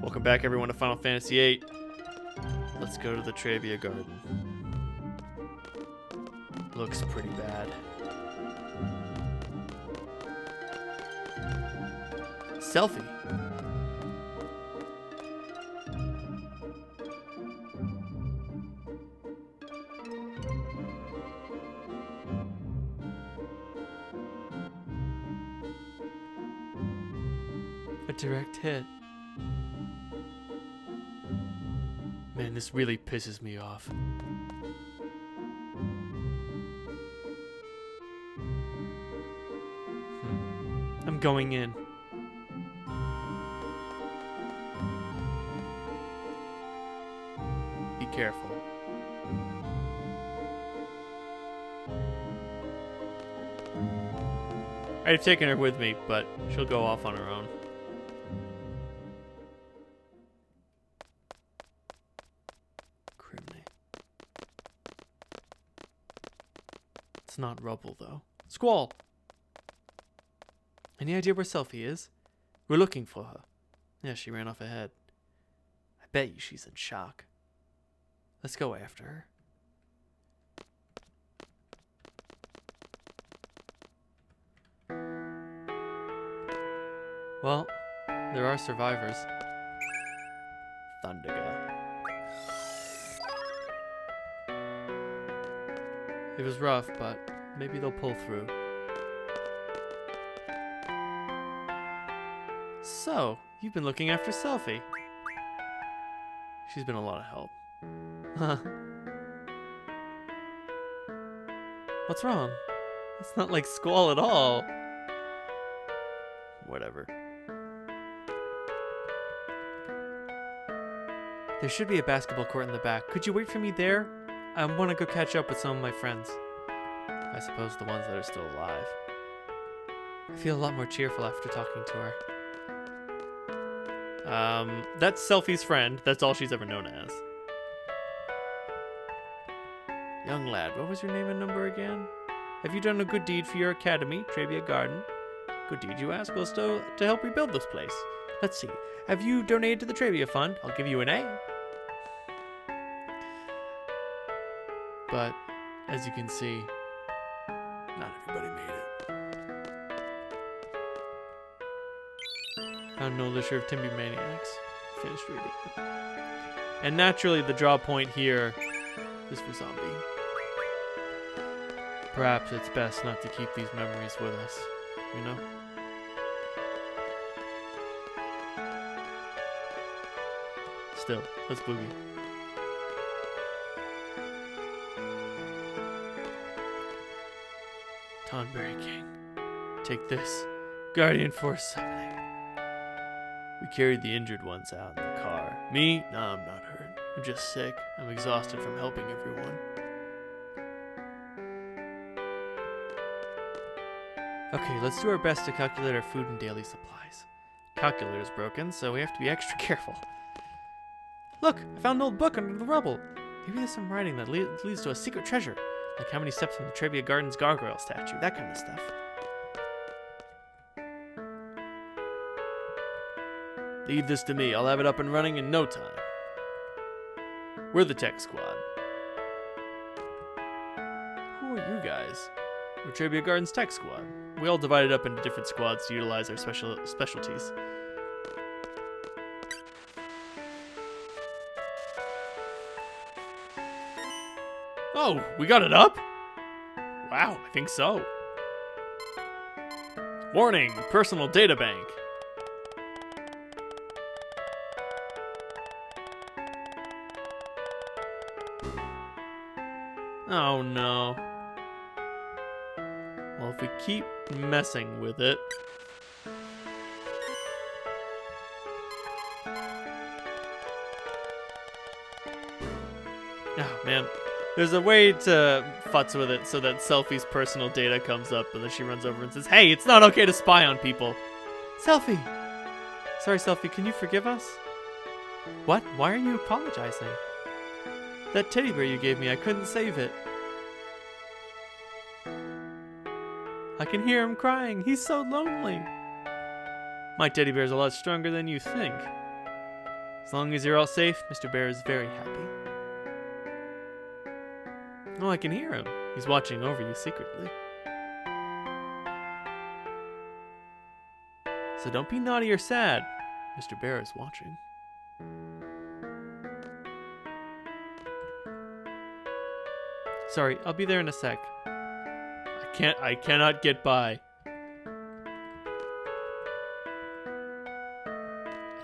Welcome back, everyone, to Final Fantasy VIII. Let's go to the Trabia Garden. Looks pretty bad. Selfie. A direct hit. Man, this really pisses me off. I'm going in. Be careful. I'd have taken her with me, but she'll go off on her own. It's not rubble, though. Squall! Any idea where Selfie is? We're looking for her. Yeah, she ran off ahead. I bet you she's in shock. Let's go after her. Well, there are survivors. Thunderga. It was rough, but maybe they'll pull through. So, you've been looking after Selfie. She's been a lot of help. Huh. What's wrong? It's not like Squall at all. Whatever. There should be a basketball court in the back. Could you wait for me there? I want to go catch up with some of my friends. I suppose the ones that are still alive. I feel a lot more cheerful after talking to her. That's Selfie's friend. That's all she's ever known as. Young lad, what was your name and number again? Have you done a good deed for your academy, Trabia Garden? Good deed, you ask? Well, to help rebuild this place. Let's see. Have you donated to the Trabia Fund? I'll give you an A. But, as you can see, not everybody made it. Found no literature of Timby Maniacs. Finished reading it. And naturally, the draw point here is for Zombie. Perhaps it's best not to keep these memories with us, you know? Still, let's boogie. Tonberry King, take this. Guardian Force summoning. We carried the injured ones out in the car. Me? Nah, I'm not hurt. I'm just sick. I'm exhausted from helping everyone. Okay, let's do our best to calculate our food and daily supplies. Calculator's broken, so we have to be extra careful. Look, I found an old book under the rubble. Maybe there's some writing that leads to a secret treasure. Like how many steps from the Trabia Garden's gargoyle statue, that kind of stuff. Leave this to me. I'll have it up and running in no time. We're the tech squad. Who are you guys? We're Trabia Garden's tech squad. We all divided up into different squads to utilize our specialties. Oh, we got it up? Wow, I think so. Warning, personal data bank. Oh no. Well, if we keep messing with it... Oh man. There's a way to futz with it so that Selfie's personal data comes up and then she runs over and says, hey, it's not okay to spy on people. Selfie! Sorry, Selfie, can you forgive us? What? Why are you apologizing? That teddy bear you gave me, I couldn't save it. I can hear him crying. He's so lonely. My teddy bear's a lot stronger than you think. As long as you're all safe, Mr. Bear is very happy. Oh, I can hear him. He's watching over you secretly. So don't be naughty or sad. Mr. Bear is watching. Sorry, I'll be there in a sec. I cannot get by.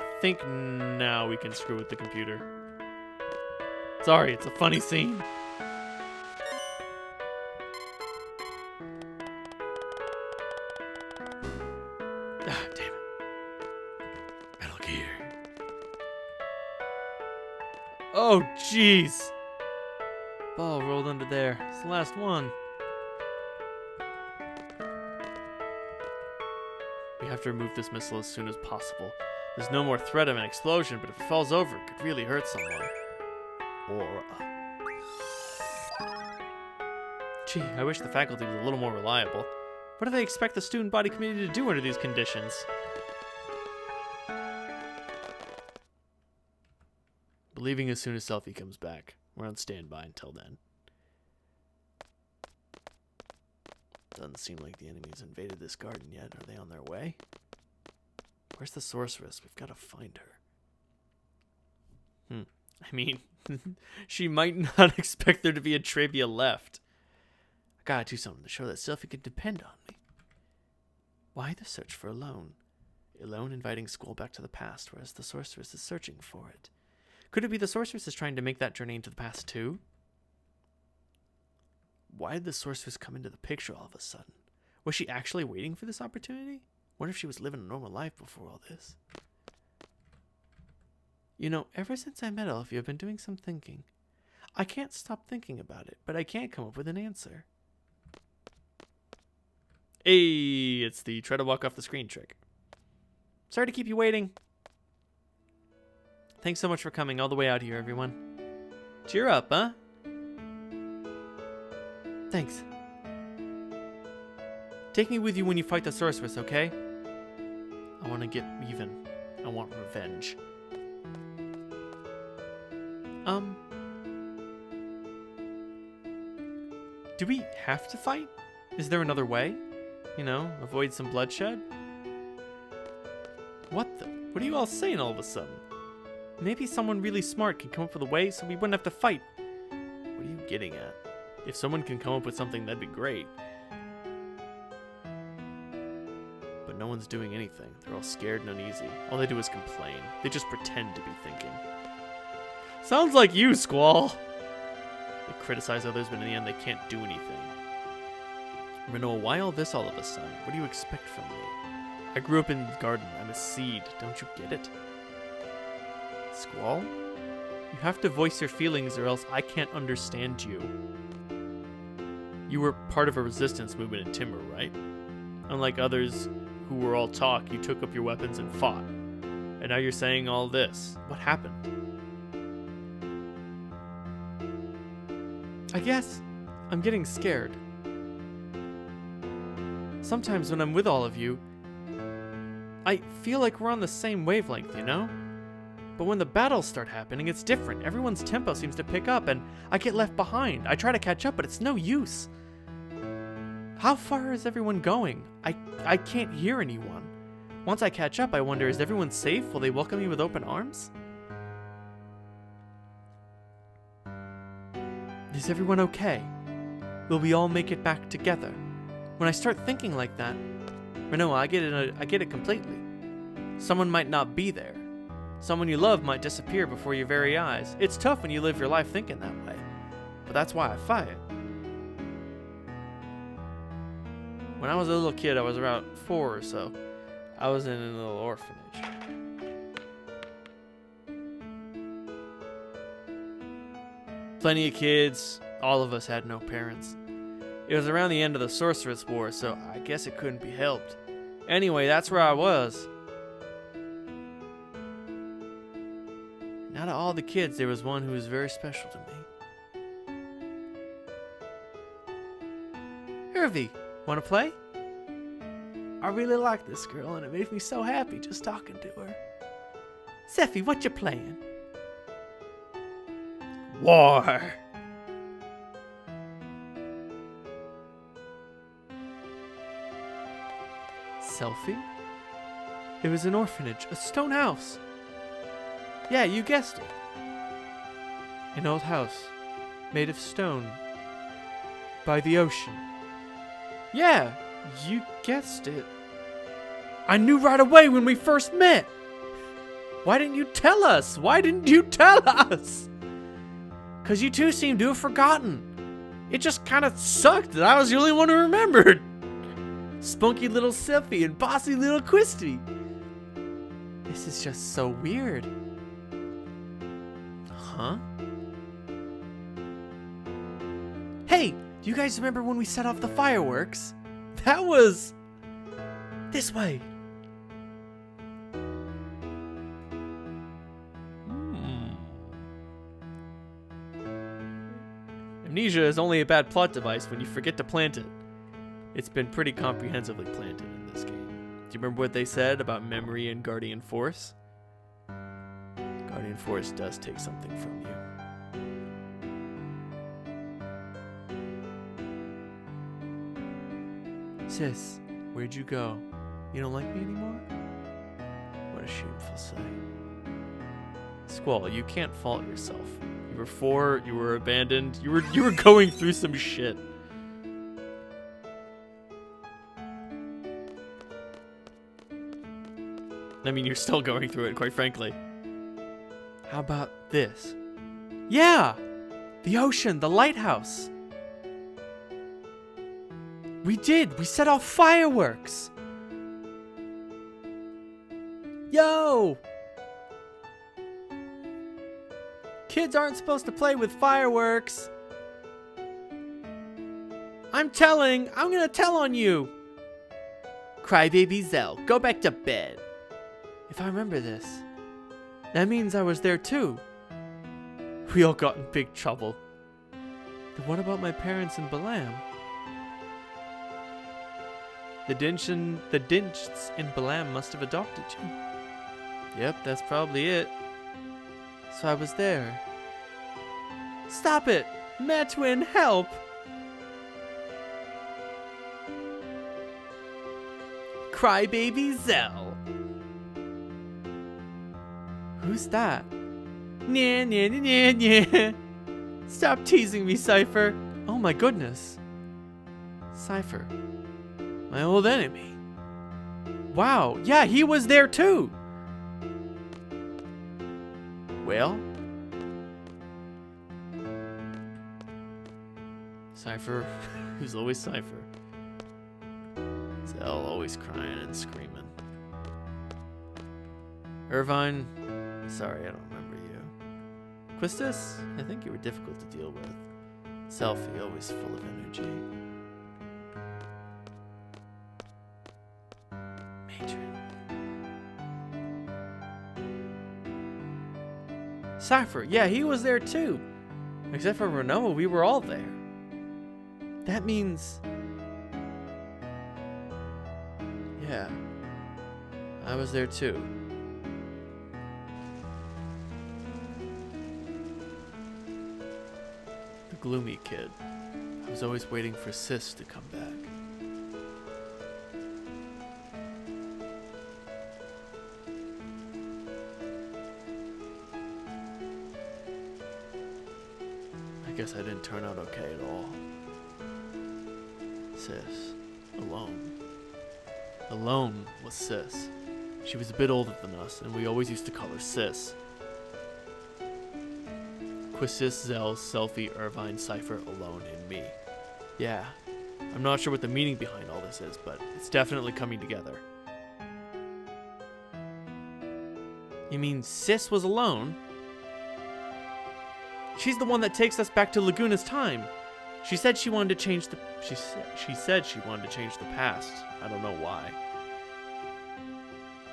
I think now we can screw with the computer. Sorry, it's a funny scene. Ah, damn it. Metal Gear. Oh, jeez. Ball rolled under there. It's the last one. We have to remove this missile as soon as possible. There's no more threat of an explosion, but if it falls over, it could really hurt someone. Or... Gee, I wish the faculty was a little more reliable. What do they expect the student body committee to do under these conditions? But leaving as soon as Selfie comes back. We're on standby until then. Doesn't seem like the enemy's invaded this garden yet. Are they on their way? Where's the sorceress? We've got to find her. I mean, she might not expect there to be a Trabia left. I gotta do something to show that Selfie can depend on me. Why the search for a loan? A loan inviting school back to the past, whereas the sorceress is searching for it. Could it be the sorceress is trying to make that journey into the past too? Why did the sorceress come into the picture all of a sudden? Was she actually waiting for this opportunity? Wonder if she was living a normal life before all this. You know, ever since I met Elfie, I've been doing some thinking. I can't stop thinking about it, but I can't come up with an answer. Hey, it's the try to walk off the screen trick. Sorry to keep you waiting. Thanks so much for coming all the way out here, everyone. Cheer up, huh? Thanks. Take me with you when you fight the sorceress, okay? I want to get even. I want revenge. Do we have to fight? Is there another way? You know, avoid some bloodshed? What are you all saying all of a sudden? Maybe someone really smart can come up with a way so we wouldn't have to fight. What are you getting at? If someone can come up with something, that'd be great. But no one's doing anything. They're all scared and uneasy. All they do is complain. They just pretend to be thinking. Sounds like you, Squall. They criticize others, but in the end, they can't do anything. Renault, why all this all of a sudden? What do you expect from me? I grew up in the garden. I'm a seed. Don't you get it? Squall? You have to voice your feelings or else I can't understand you. You were part of a resistance movement in Timber, right? Unlike others who were all talk, you took up your weapons and fought. And now you're saying all this. What happened? I guess I'm getting scared. Sometimes when I'm with all of you, I feel like we're on the same wavelength, you know? But when the battles start happening, it's different. Everyone's tempo seems to pick up, and I get left behind. I try to catch up, but it's no use. How far is everyone going? I can't hear anyone. Once I catch up, I wonder, is everyone safe? Will they welcome me with open arms? Is everyone okay? Will we all make it back together? When I start thinking like that, Renault, I get it completely. Someone might not be there. Someone you love might disappear before your very eyes. It's tough when you live your life thinking that way. But that's why I fight. When I was a little kid, I was around 4 or so. I was in a little orphanage. Plenty of kids. All of us had no parents. It was around the end of the Sorceress War, so I guess it couldn't be helped. Anyway, that's where I was. And out of all the kids, there was one who was very special to me. Hervey, wanna play? I really like this girl, and it made me so happy just talking to her. Seffi, what you playing? War. Selfie? It was an orphanage, a stone house. Yeah, you guessed it. An old house, made of stone, by the ocean. Yeah, you guessed it. I knew right away when we first met. Why didn't you tell us? Why didn't you tell us? Because you two seem to have forgotten. It just kind of sucked that I was the only one who remembered. Spunky little Sylphie and bossy little Quisty. This is just so weird. Huh? Hey, do you guys remember when we set off the fireworks? That was... this way. Amnesia is only a bad plot device when you forget to plant it. It's been pretty comprehensively planted in this game. Do you remember what they said about memory and Guardian Force? Guardian Force does take something from you. Sis, where'd you go? You don't like me anymore? What a shameful sight. Squall, you can't fault yourself. You were 4, you were abandoned, you were going through some shit. I mean, you're still going through it, quite frankly. How about this? Yeah! The ocean, the lighthouse. We did! We set off fireworks! Yo! Kids aren't supposed to play with fireworks. I'm gonna tell on you. Crybaby Zell, go back to bed. If I remember this, that means I was there too. We all got in big trouble. Then what about my parents in Balam? The Dinchs in Balam must have adopted you. Yep, that's probably it. So I was there. Stop it! Matwin, help! Crybaby Zell. Who's that? Nya, nya, nya, nya. Stop teasing me, Cypher. Oh my goodness. Cypher. My old enemy. Wow, yeah, he was there too. Well? Cypher, who's always Cypher. Zell always crying and screaming. Irvine, sorry, I don't remember you. Quistis, I think you were difficult to deal with. Selfie, always full of energy. Matron. Cypher, yeah, he was there too. Except for Renoa, we were all there. That means... yeah, I was there too. The gloomy kid. I was always waiting for Sis to come back. I guess I didn't turn out okay at all. Sis. Alone. Alone was Sis. She was a bit older than us, and we always used to call her Sis. Quistis, Zell, Selfie, Irvine, Cypher, Alone, and me. Yeah. I'm not sure what the meaning behind all this is, but it's definitely coming together. You mean Sis was alone? She's the one that takes us back to Laguna's time. She said she wanted to change the... She said she wanted to change the past. I don't know why.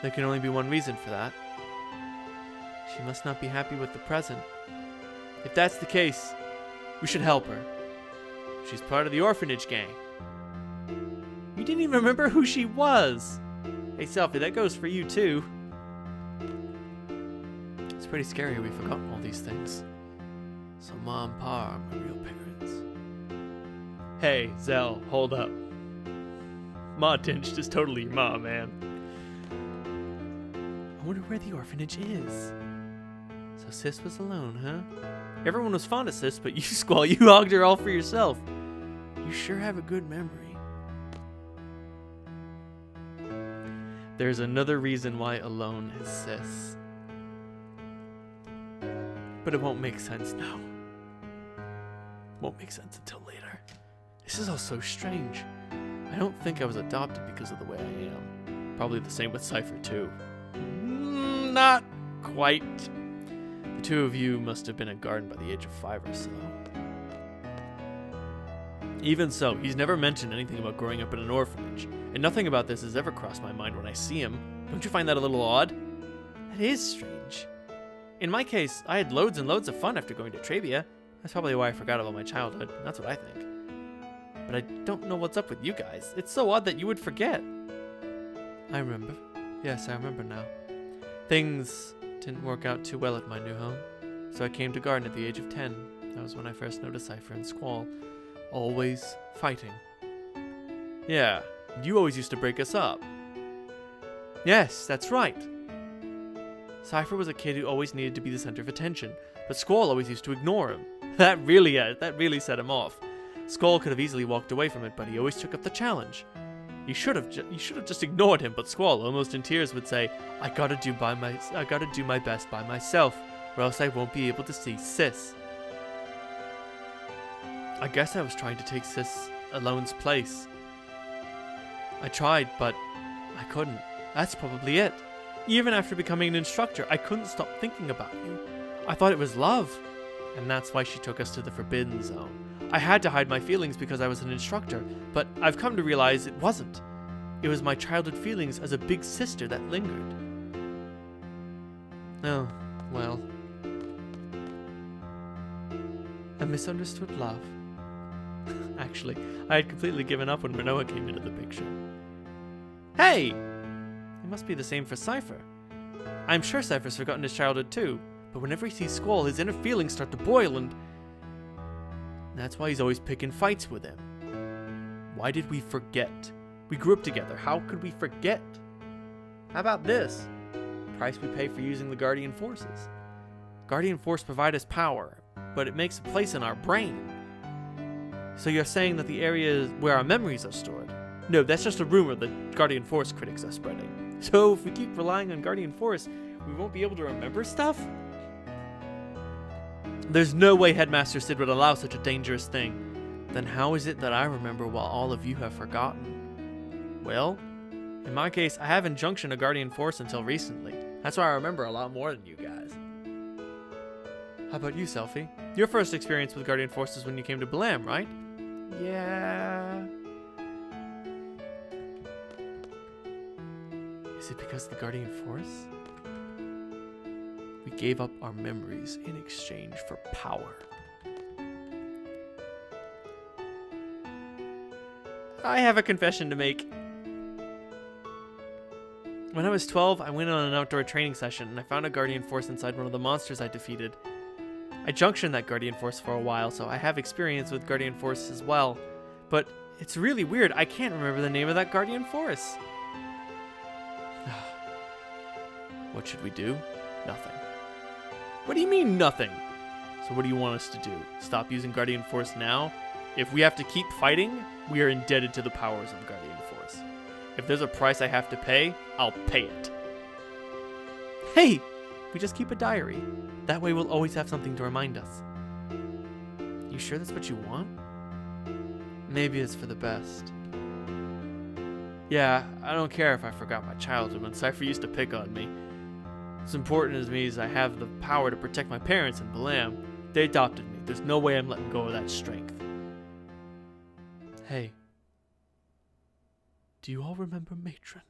There can only be one reason for that. She must not be happy with the present. If that's the case, we should help her. She's part of the orphanage gang. You didn't even remember who she was. Hey, Selfie, that goes for you too. pretty scary we've forgotten all these things. So Ma and Pa are my real parents. Hey, Zell, hold up. Ma Tinch is totally your mom, man. I wonder where the orphanage is. So Sis was alone, huh? Everyone was fond of Sis, but you, Squall, you hogged her all for yourself. You sure have a good memory. There's another reason why alone is Sis. But it won't make sense now. Won't make sense until later. This is all so strange. I don't think I was adopted because of the way I am. Probably the same with Cypher too. Not quite. The two of you must have been at Garden by the age of 5 or so. Even so, he's never mentioned anything about growing up in an orphanage, and nothing about this has ever crossed my mind when I see him. Don't you find that a little odd? That is strange. In my case, I had loads and loads of fun after going to Trabia. That's probably why I forgot about my childhood. That's what I think. But I don't know what's up with you guys. It's so odd that you would forget. I remember. Yes, I remember now. Things didn't work out too well at my new home, so I came to Garden at the age of 10. That was when I first noticed Cypher and Squall. Always fighting. Yeah, you always used to break us up. Yes, that's right. Cypher was a kid who always needed to be the center of attention, but Squall always used to ignore him. That really set him off. Squall could have easily walked away from it, but he always took up the challenge. You should have just ignored him, but Squall, almost in tears, would say, I gotta do my best by myself, or else I won't be able to see Sis. I guess I was trying to take Sis Alone's place. I tried, but I couldn't. That's probably it. Even after becoming an instructor, I couldn't stop thinking about you. I thought it was love, and that's why she took us to the Forbidden Zone. I had to hide my feelings because I was an instructor, but I've come to realize it wasn't. It was my childhood feelings as a big sister that lingered. Oh, well. A misunderstood love. Actually, I had completely given up when Renoa came into the picture. Hey! It must be the same for Cypher. I'm sure Cypher's forgotten his childhood too, but whenever he sees Squall, his inner feelings start to boil, and that's why he's always picking fights with him. Why did we forget? We grew up together. How could we forget? How about this? Price we pay for using the Guardian Forces. Guardian Force provide us power, but it makes a place in our brain. So you're saying that the area is where our memories are stored? No, that's just a rumor that Guardian Force critics are spreading. So if we keep relying on Guardian Force, we won't be able to remember stuff? There's no way Headmaster Sid would allow such a dangerous thing. Then how is it that I remember while all of you have forgotten? Well, in my case, I haven't junctioned a Guardian Force until recently. That's why I remember a lot more than you guys. How about you, Selphie? Your first experience with Guardian Force is when you came to Blam, right? Yeah. Is it because of the Guardian Force? We gave up our memories in exchange for power. I have a confession to make. When I was 12, I went on an outdoor training session and I found a Guardian Force inside one of the monsters I defeated. I junctioned that Guardian Force for a while, so I have experience with Guardian Force as well. But it's really weird, I can't remember the name of that Guardian Force. What should we do? Nothing. What do you mean, nothing? So what do you want us to do? Stop using Guardian Force now? If we have to keep fighting, we are indebted to the powers of Guardian Force. If there's a price I have to pay, I'll pay it. Hey! We just keep a diary. That way we'll always have something to remind us. You sure that's what you want? Maybe it's for the best. Yeah, I don't care if I forgot my childhood when Cypher used to pick on me. What's important as me is I have the power to protect my parents in Balam. They adopted me. There's no way I'm letting go of that strength. Hey. Do you all remember Matron?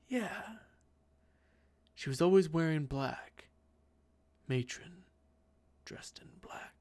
Yeah. She was always wearing black. Matron, dressed in black.